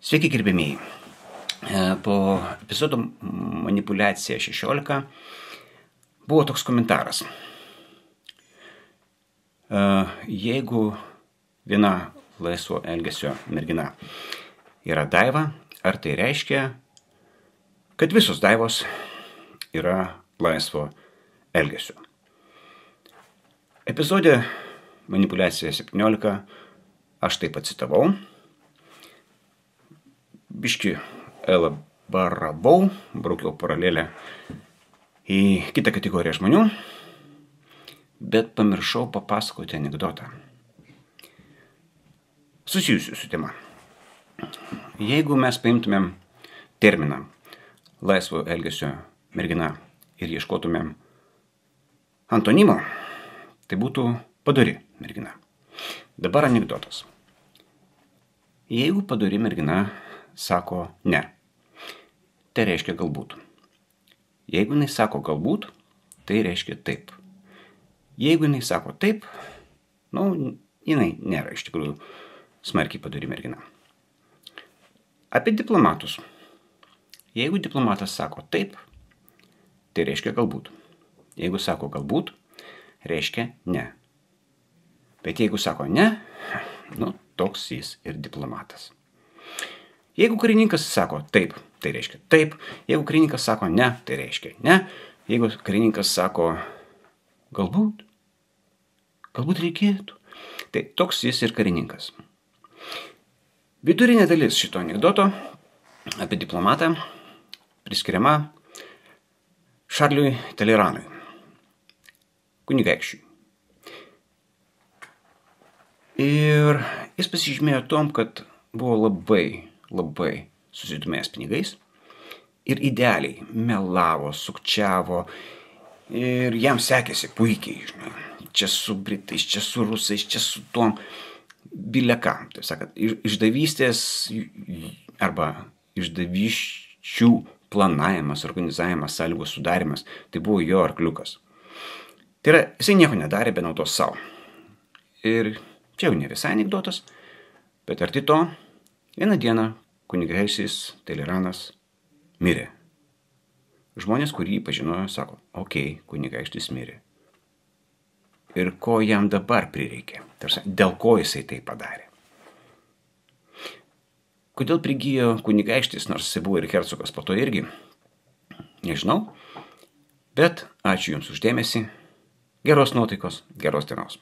Sveiki, gerbėmieji. Po epizodo Manipuliacija 16 buvo toks komentaras. Jeigu viena laisvo elgesio mergina yra Daiva, ar tai reiškia, kad visos Daivos yra laisvo elgesio? Epizode Manipuliacija 17 aš taip pacitavau. Biški elaboravau, braukiau paralelę į kitą kategoriją žmonių, bet pamiršau papasakoti anekdotą susijusiu su tema. Jeigu mes paimtumėm terminą laisvo elgesio mergina ir ieškotumėm antonimo, tai būtų padori mergina. Dabar anekdotas. Jeigu padori mergina sako ne, tai reiškia galbūt. Jeigu jinai sako galbūt, tai reiškia taip. Jeigu jinai sako taip, jinai nėra iš tikrųjų smarkiai padori mergina. Apie diplomatus. Jeigu diplomatas sako taip, tai reiškia galbūt. Jeigu sako galbūt, reiškia ne. Bet jeigu sako ne, toks jis ir diplomatas. Jeigu karininkas sako taip, tai reiškia taip. Jeigu karininkas sako ne, tai reiškia ne. Jeigu karininkas sako galbūt reikėtų, tai toks jis ir karininkas. Vidurinė dalis šito anekdoto apie diplomatą priskiriama Šarliui Taleranui, kunigaikščiui. Ir jis pasižymėjo tom, kad buvo labai susidomėjęs pinigais ir idealiai melavo, sukčiavo ir jam sekėsi puikiai, čia su britais, čia su rusais, čia su tom bileka, taip sakant, išdavystės arba išdavysčių planavimas, organizavimas, sąlygos sudarimas, tai buvo jo arkliukas. Tai yra, jisai nieko nedarė be naudos savo. Ir čia jau ne visai anekdotas, bet arti to, vieną dieną kunigaikštis Taleranas mirė. Žmonės, kurį pažinojo, sako, kunigaikštis mirė. Ir ko jam dabar prireikė? Tarsi, dėl ko jisai tai padarė? Kodėl prigijo kunigaikštis, nors jisai buvo ir hercogas po to irgi? Nežinau, bet ačiū Jums už dėmesį. Geros nuotaikos, geros dienos.